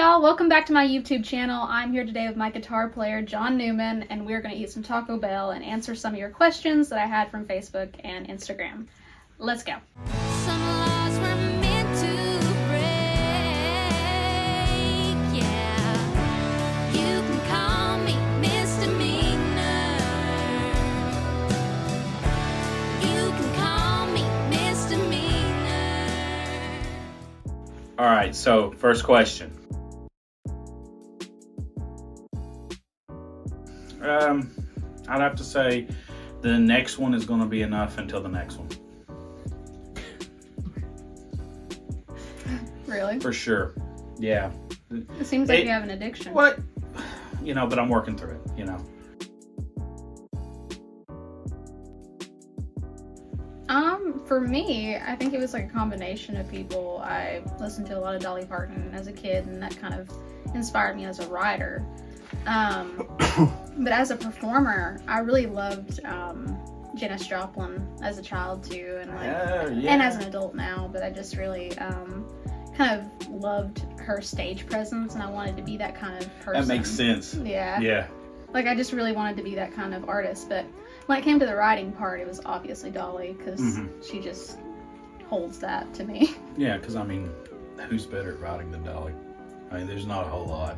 y'all, welcome back to my YouTube channel. I'm here today with my guitar player, John Newman, and we're going to eat some Taco Bell and answer some of your questions that I had from Facebook and Instagram. Let's go. Some laws were meant to break, yeah. You can call me misdemeanor. You can call me misdemeanor. All right, so first question. I'd have to say the next one is going to be enough until the next one. Really? For sure. Yeah. It seems like you have an addiction. What? But I'm working through it, For me, I think it was like a combination of people. I listened to a lot of Dolly Parton as a kid, and that kind of inspired me as a writer. But as a performer, I really loved Janis Joplin as a child too, and and as an adult now. But I just really kind of loved her stage presence, and I wanted to be that kind of person. That makes sense. Yeah. Yeah. Like I just really wanted to be that kind of artist. But when it came to the writing part, it was obviously Dolly, because she just holds that to me. Yeah, because who's better at writing than Dolly? There's not a whole lot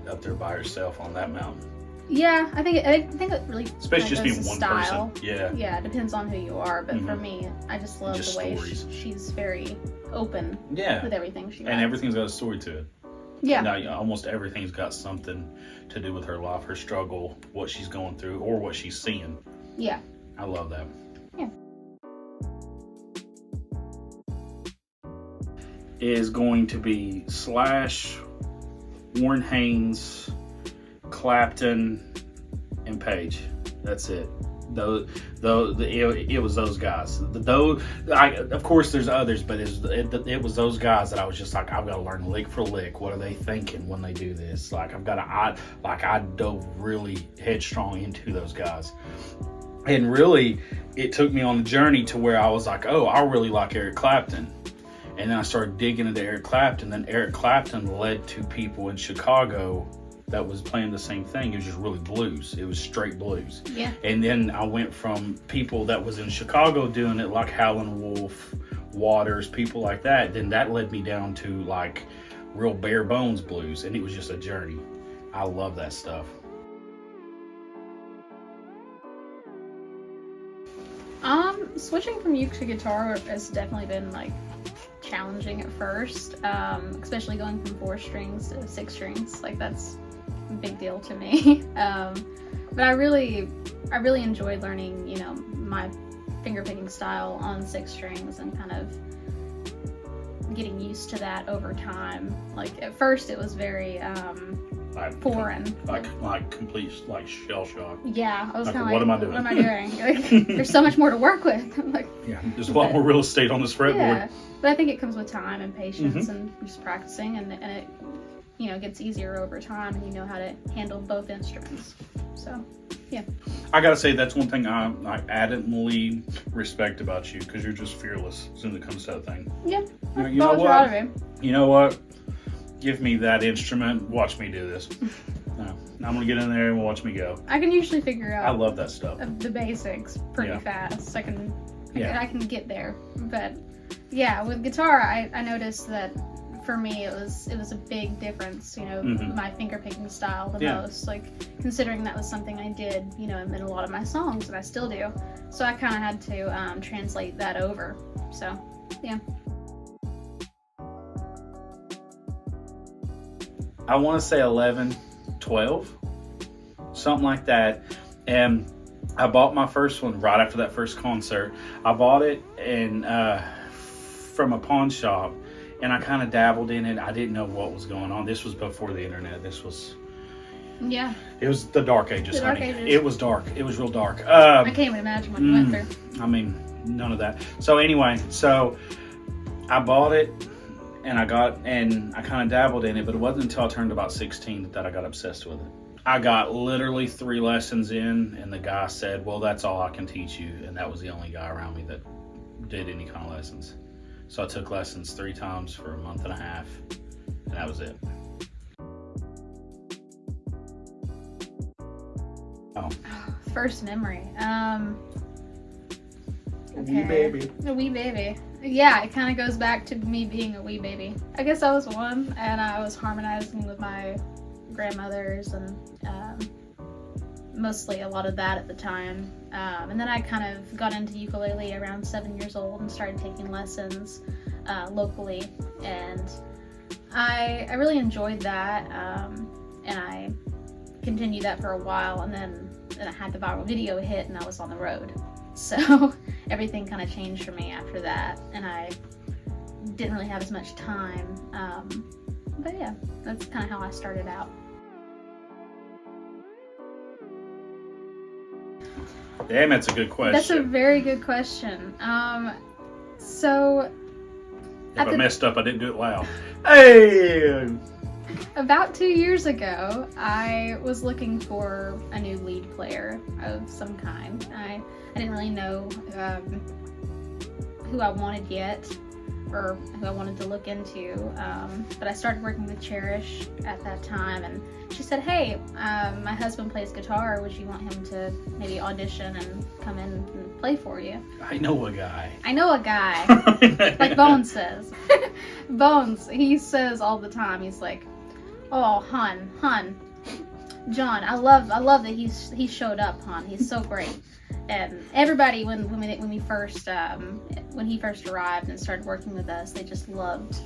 up there by herself on that mountain. Yeah, I think it really, especially just being one style. person. Yeah, it depends on who you are, but for me, I just love just the way she's very open. With everything she writes. And everything's got a story to it. Yeah. Now, almost everything's got something to do with her life, her struggle, what she's going through, or what she's seeing. Yeah. I love that. Yeah. Is going to be Slash, Warren Haynes, Clapton, and Page. That's it. It was those guys. Of course, there's others, but it was those guys that I was just like, I've got to learn lick for lick. What are they thinking when they do this? Like, I dove really headstrong into those guys. And really, it took me on a journey to where I was like, oh, I really like Eric Clapton. And then I started digging into Eric Clapton. Then Eric Clapton led to people in Chicago that was playing the same thing. It was just really blues. It was straight blues. Yeah. And then I went from people that was in Chicago doing it, like Howlin' Wolf, Waters, people like that. Then that led me down to like real bare bones blues. And it was just a journey. I love that stuff. Switching from uke to guitar has definitely been like challenging at first, especially going from 4 strings to 6 strings. Like that's a big deal to me. But I really enjoyed learning, my finger picking style on 6 strings and kind of getting used to that over time. Like at first it was very foreign, like complete shell shock. Yeah, I was kind of like, what am I doing? What am I doing? Like, there's so much more to work with. Like, yeah, there's a lot more real estate on this fretboard. Yeah, but I think it comes with time and patience and just practicing, and it gets easier over time, and you know how to handle both instruments. So, yeah. I gotta say that's one thing I adamantly respect about you, because you're just fearless when it comes to that thing. Yeah. You know what? You know what? Give me that instrument. Watch me do this. I'm gonna get in there and watch me go. I can usually figure out. I love that stuff. The basics pretty fast. I can get there. But yeah, with guitar, I noticed that for me it was a big difference. My finger picking style the most. Like considering that was something I did, in a lot of my songs, and I still do. So I kind of had to translate that over. So yeah. I want to say 11, 12, something like that. And I bought my first one right after that first concert. I bought it from a pawn shop, and I kind of dabbled in it. I didn't know what was going on. This was before the internet. It was the dark ages, honey. It was dark. It was real dark. I can't even imagine what you went through. None of that. So anyway, I bought it. And I kind of dabbled in it, but it wasn't until I turned about 16 that I got obsessed with it. I got literally 3 lessons in, and the guy said, well, that's all I can teach you. And that was the only guy around me that did any kind of lessons. So I took lessons 3 times for a month and a half. and that was it. Oh. First memory. Wee baby. A wee baby. Yeah, it kind of goes back to me being a wee baby. I guess I was one, and I was harmonizing with my grandmothers and mostly a lot of that at the time. And then I kind of got into ukulele around 7 years old and started taking lessons locally, and I really enjoyed that, and I continued that for a while, and then I had the viral video hit and I was on the road. So everything kind of changed for me after that, and I didn't really have as much time. But yeah, that's kind of how I started out. Damn, that's a good question. That's a very good question. So if I messed up, I didn't do it loud. Hey! About 2 years ago, I was looking for a new lead player of some kind. I didn't really know who I wanted yet, or who I wanted to look into, but I started working with Cherish at that time, and she said, hey, my husband plays guitar, would you want him to maybe audition and come in and play for you? I know a guy. Like Bones says. Bones, he says all the time, he's like, oh, Hun, John, I love that he showed up, Hun. He's so great. And everybody, when he first arrived and started working with us, they just loved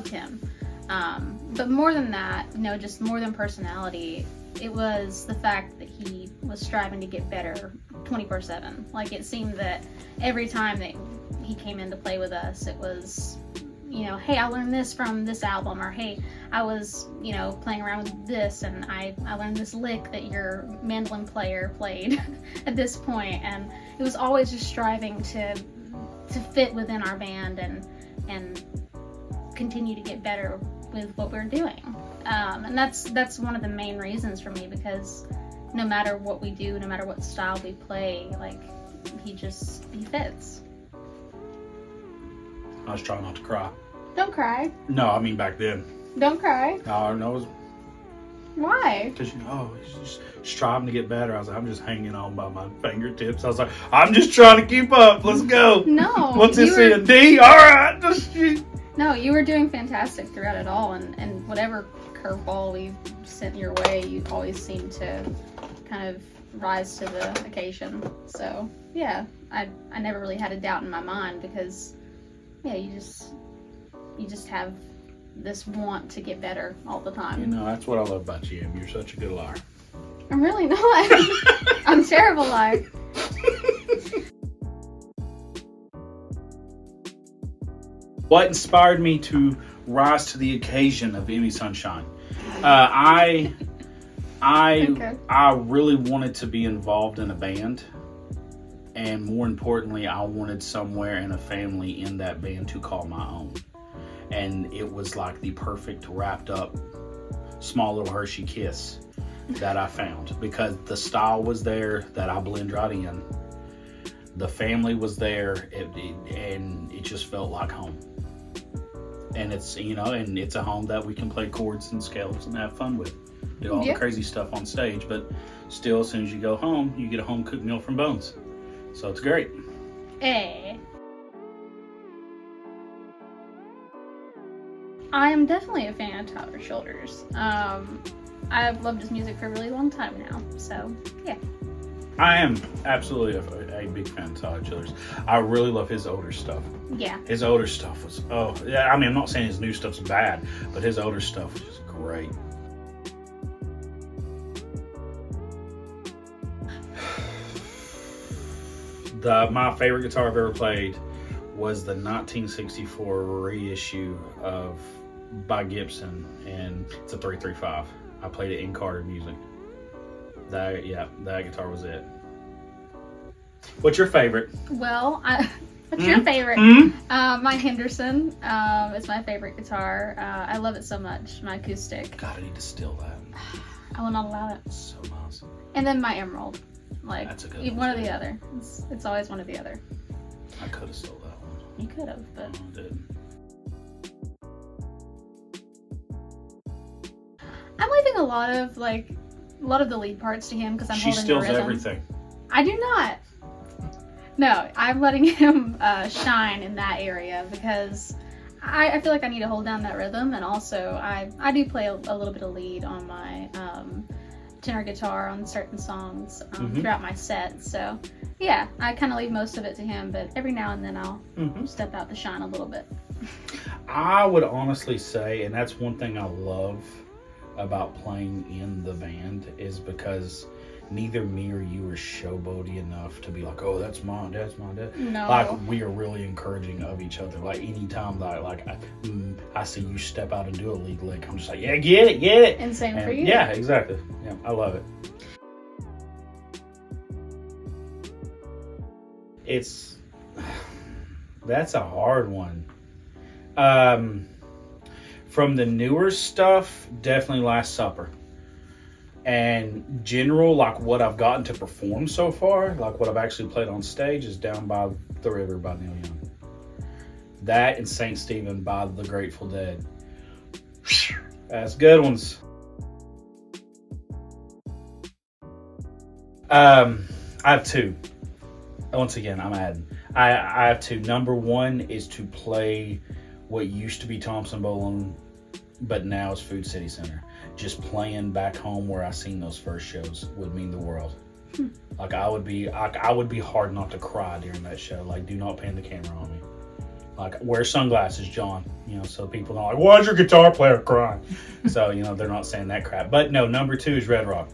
him. But more than that, just more than personality, it was the fact that he was striving to get better 24/7. Like, it seemed that every time that he came in to play with us, it was, hey, I learned this from this album, or hey, I was, playing around with this, and I learned this lick that your mandolin player played at this point, and it was always just striving to fit within our band and continue to get better with what we're doing. And that's one of the main reasons for me, because no matter what we do, no matter what style we play, like, he fits. I was trying not to cry. Don't cry. No, I mean back then. Don't cry. No, Why? because he's just striving to get better. I was like, I'm just hanging on by my fingertips. I was like, I'm just trying to keep up. Let's go. No. What's this in? D? All right. Just shoot. No, you were doing fantastic throughout it all, and whatever curveball we sent your way, you always seemed to kind of rise to the occasion. So yeah, I never really had a doubt in my mind, because you just have this want to get better all the time. That's what I love about you. You're such a good liar. I'm really not. I'm a terrible liar. What inspired me to rise to the occasion of EmiSunshine? I really wanted to be involved in a band, and more importantly, I wanted somewhere in a family in that band to call my own. And it was like the perfect wrapped up small little Hershey kiss that I found, because the style was there that I blend right in. The family was there, and it just felt like home. And it's, and it's a home that we can play chords and scales and have fun with. Do all the crazy stuff on stage, but still, as soon as you go home, you get a home cooked meal from Bones. So it's great. Hey. I am definitely a fan of Tyler Childers. I've loved his music for a really long time now, so yeah. I am absolutely a big fan of Tyler Childers. I really love his older stuff. Yeah. His older stuff was, I'm not saying his new stuff's bad, but his older stuff was just great. My favorite guitar I've ever played was the 1964 reissue by Gibson, and it's a 335. I played it in Carter Music. That guitar was it. What's your favorite? Well, what's your favorite? Mm-hmm. My Henderson is my favorite guitar. I love it so much. My acoustic. God, I need to steal that. I will not allow it. It's so nice. And then my Emerald. Like, that's a good one or the other. It's always one or the other. I could have stole that one. You could have, but I didn't. I'm leaving a lot of the lead parts to him because I'm She holding the steals rhythm. everything. I do not. No, I'm letting him shine in that area because I feel like I need to hold down that rhythm, and also I do play a little bit of lead on my tenor guitar on certain songs throughout my set. So yeah, I kind of leave most of it to him, but every now and then I'll step out to shine a little bit. I would honestly say, and that's one thing I love about playing in the band, is because neither me or you are showboaty enough to be like, oh, that's mine, that's mine, that. No. Like, we are really encouraging of each other. Like, anytime that I see you step out and do a lead lick, I'm just like, yeah, get it. And same for you. Yeah, exactly. Yeah, I love it. That's a hard one. From the newer stuff, definitely Last Supper. And general, like what I've gotten to perform so far, like what I've actually played on stage, is Down by the River by Neil Young. That and Saint Stephen by the Grateful Dead. That's good ones. I have two. Once again, I'm adding. I have two. Number one is to play what used to be Thompson Bowling, but now is Food City Center. Just playing back home where I seen those first shows would mean the world. Like I would be hard not to cry during that show. Like, do not pan the camera on me. Like, wear sunglasses, John. You know, so people don't like, why's your guitar player crying? So, you know, they're not saying that crap. But no, number two is Red Rock.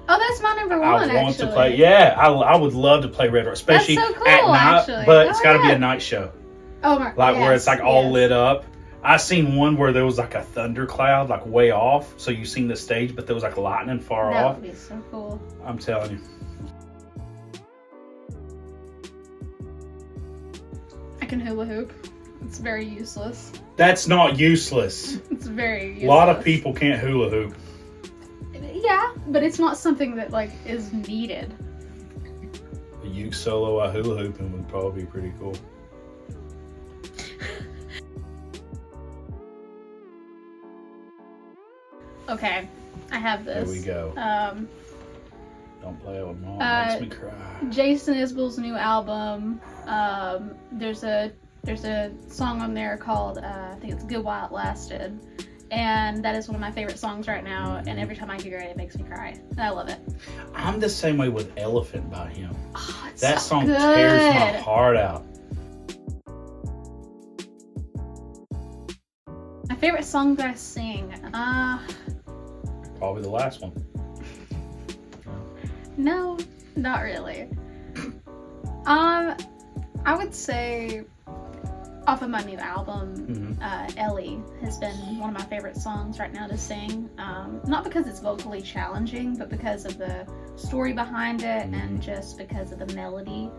Oh, that's my number one. I want to play. Yeah, I would love to play Red Rock, especially that's so cool, at night. actually. But it's got to be a night show. Oh my! Like where it's like all lit up. I seen one where there was like a thundercloud, like way off, so you seen the stage, but there was like lightning far off. That would be so cool. I'm telling you. I can hula hoop. It's very useless. That's not useless. It's very useless. A lot of people can't hula hoop. Yeah, but it's not something that like is needed. A uke solo while hula hooping would probably be pretty cool. Okay, I have this. There we go. Don't play it with Mom. Makes me cry. Jason Isbell's new album. There's a song on there called I think it's Good While It Lasted, and that is one of my favorite songs right now. And every time I hear it, it makes me cry. And I love it. I'm the same way with Elephant by him. Oh, it's that so song good. tears my heart out. My favorite song that I sing. Probably the last one. No, not really. I would say off of my new album, Ellie has been one of my favorite songs right now to sing. Not because it's vocally challenging, but because of the story behind it and just because of the melody.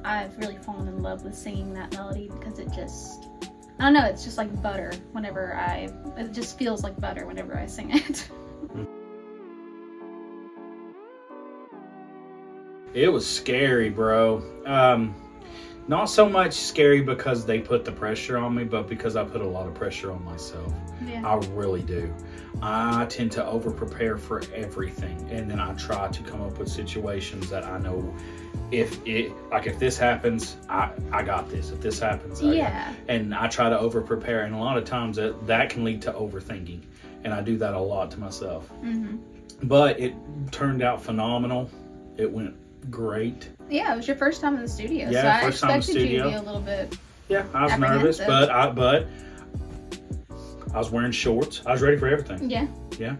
I've really fallen in love with singing that melody because it just, I don't know, it's just like butter it just feels like butter whenever I sing it. It was scary, bro. Not so much scary because they put the pressure on me, but because I put a lot of pressure on myself. Yeah. I really do. I tend to over-prepare for everything, and then I try to come up with situations that I know if this happens, I got this. If this happens, and I try to over-prepare, and a lot of times that can lead to overthinking, and I do that a lot to myself. But it turned out phenomenal. It went great. Yeah, it was your first time in the studio, yeah, so I first time in the expected you studio. to be a little bit. Yeah, I was nervous, but I was wearing shorts. I was ready for everything. Yeah. Yeah.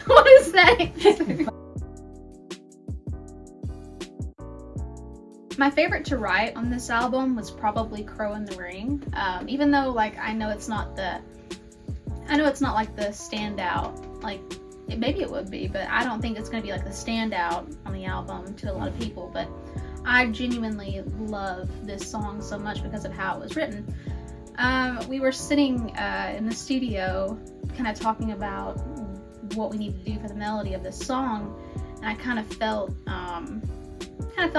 What is that? My favorite to write on this album was probably Crow in the Ring. Even though I know it's not like the standout, maybe it would be, but I don't think it's going to be like the standout on the album to a lot of people. But I genuinely love this song so much because of how it was written. We were sitting in the studio kind of talking about what we need to do for the melody of this song, and I kind of felt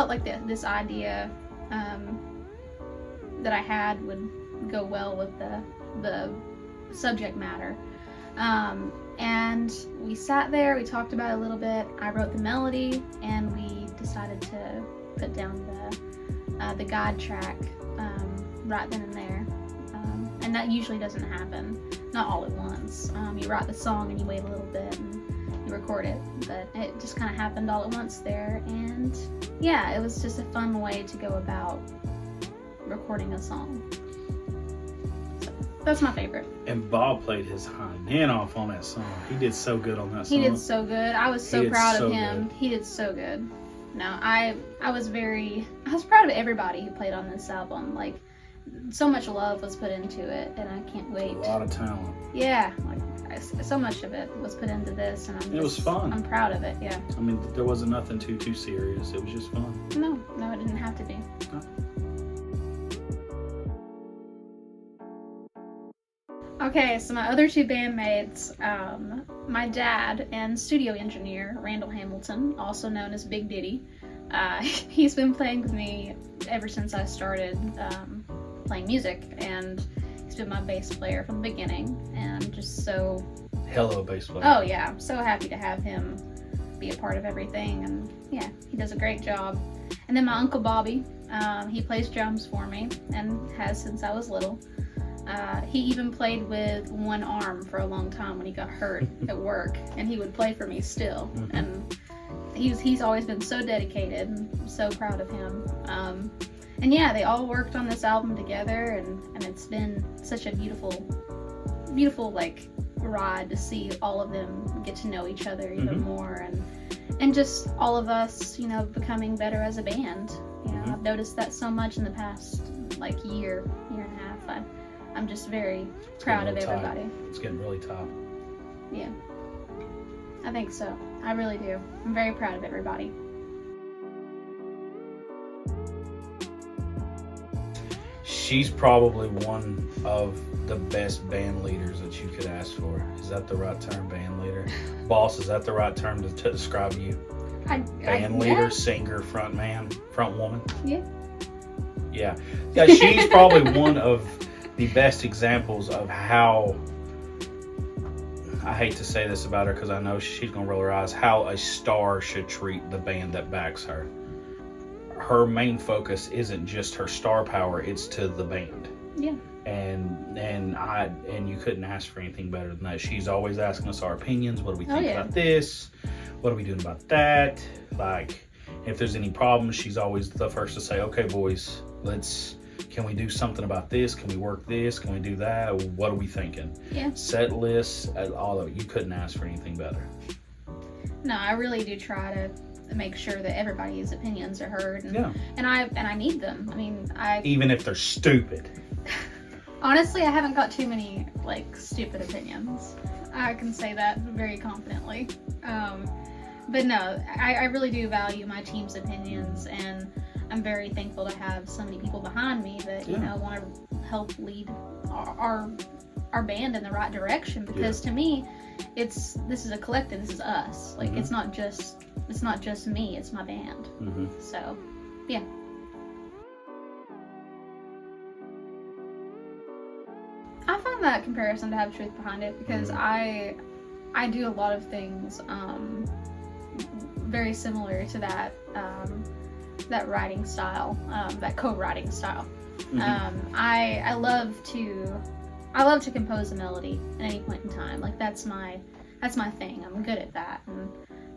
like this idea that I had would go well with the subject matter. And we sat there, we talked about it a little bit. I wrote the melody, and we decided to put down the guide track right then and there. And that usually doesn't happen, not all at once. You write the song and you wait a little bit and you record it, but it just kind of happened all at once there. And yeah, it was just a fun way to go about recording a song. So that's my favorite. And Bob played his hind hand off on that song. He did so good on that song. He did so good. I was so proud of him. Good. He did so good. No, I was proud of everybody who played on this album. Like, so much love was put into it, and I can't wait. A lot of talent. Yeah, like so much of it was put into this, and it was fun. I'm proud of it. Yeah. I mean, there wasn't nothing too serious. It was just fun. No, it didn't have to be. No. Okay, so my other two bandmates, my dad and studio engineer Randall Hamilton, also known as Big Diddy. He's been playing with me ever since I started playing music, and he's been my bass player from the beginning, and I'm just so... Hello, bass player. Oh yeah, I'm so happy to have him be a part of everything, and yeah, he does a great job. And then my Uncle Bobby, he plays drums for me, and has since I was little. He even played with one arm for a long time when he got hurt at work, and he would play for me still. Mm-hmm. And he's always been so dedicated, and I'm so proud of him. And yeah, they all worked on this album together, and it's been such a beautiful like ride to see all of them get to know each other even more, and just all of us, you know, becoming better as a band. You know, I've noticed that so much in the past like year and a half. I'm just very proud of everybody. It's getting really tough. Yeah, I think so. I really do. I'm very proud of everybody. She's probably one of the best band leaders that you could ask for. Is that the right term, band leader? Boss, is that the right term to describe you? Band leader, yeah. Singer, front man, front woman? Yeah. Yeah, she's probably one of the best examples of how, I hate to say this about her because I know she's going to roll her eyes, how a star should treat the band that backs her. Her main focus isn't just her star power, it's to the band. Yeah. And you couldn't ask for anything better than that. She's always asking us our opinions. What do we think about this? What are we doing about that? Like, if there's any problems, she's always the first to say, okay, boys, can we do something about this? Can we work this? Can we do that? What are we thinking? Yeah. Set lists, all of it. You couldn't ask for anything better. No, I really do try to make sure that everybody's opinions are heard. And I need them. I mean, even if they're stupid. Honestly, I haven't got too many like stupid opinions. I can say that very confidently. But no, I really do value my team's opinions, and I'm very thankful to have so many people behind me that you know want to help lead our band in the right direction. Because to me, this is a collective. This is us. Like it's not just me. It's my band. So, yeah. I find that comparison to have truth behind it because I do a lot of things very similar to that that writing style, that co-writing style. I love to compose a melody at any point in time. Like that's my thing. I'm good at that, and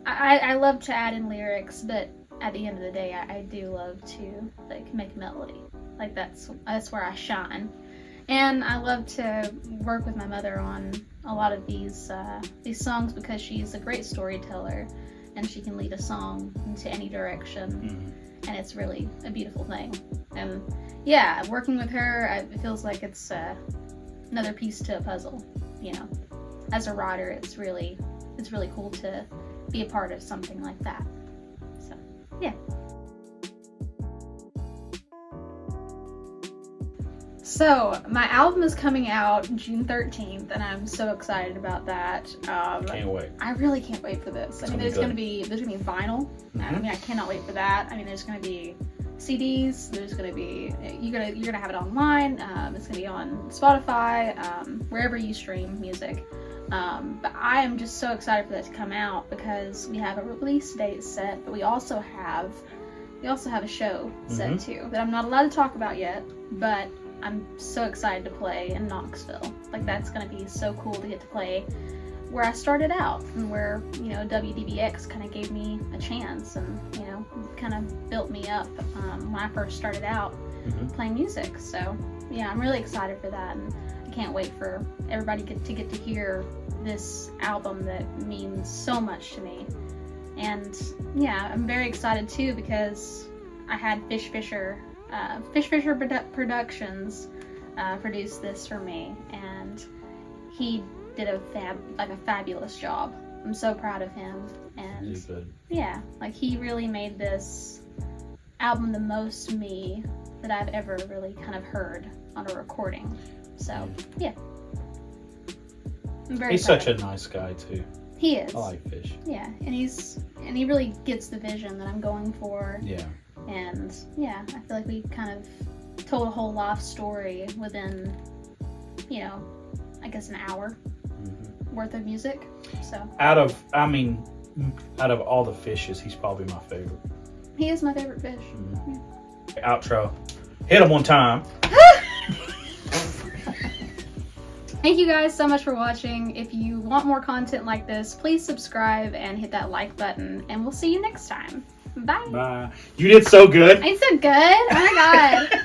I love to add in lyrics, but at the end of the day, I do love to like make melody. Like that's where I shine. And I love to work with my mother on a lot of these songs because she's a great storyteller, and she can lead a song into any direction, and it's really a beautiful thing. And yeah, working with her, it feels like it's another piece to a puzzle. You know, as a writer, it's really cool to be a part of something like that. So yeah. So, my album is coming out June 13th, and I'm so excited about that. Can't wait. I really can't wait for this. I mean, there's gonna be vinyl. I mean, I cannot wait for that. I mean, there's gonna be CDs. There's gonna be you're gonna have it online. It's gonna be on Spotify, wherever you stream music. But I am just so excited for that to come out because we have a release date set, but we also have a show set too that I'm not allowed to talk about yet. But I'm so excited to play in Knoxville. Like, that's gonna be so cool to get to play where I started out and where, you know, WDBX kind of gave me a chance and, you know, kind of built me up when I first started out playing music. So yeah, I'm really excited for that, and I can't wait for everybody to get to hear this album that means so much to me. And yeah, I'm very excited too because I had Fish Fisher Productions produce this for me, and he did a fabulous job. I'm so proud of him, and yeah, like, he really made this album the most me that I've ever really kind of heard on a recording. So yeah, I'm very He's proud such a nice guy too. He is. I like Fish. Yeah, and he really gets the vision that I'm going for. Yeah. And yeah, I feel like we kind of told a whole life story within, you know, I guess an hour worth of music. So Out of all the fishes, he's probably my favorite. he is my favorite fish. Outro. Hit him one time. Thank you guys so much for watching. If you want more content like this, please subscribe and hit that like button, and we'll see you next time. Bye. Bye. You did so good. I'm so good. Oh my god.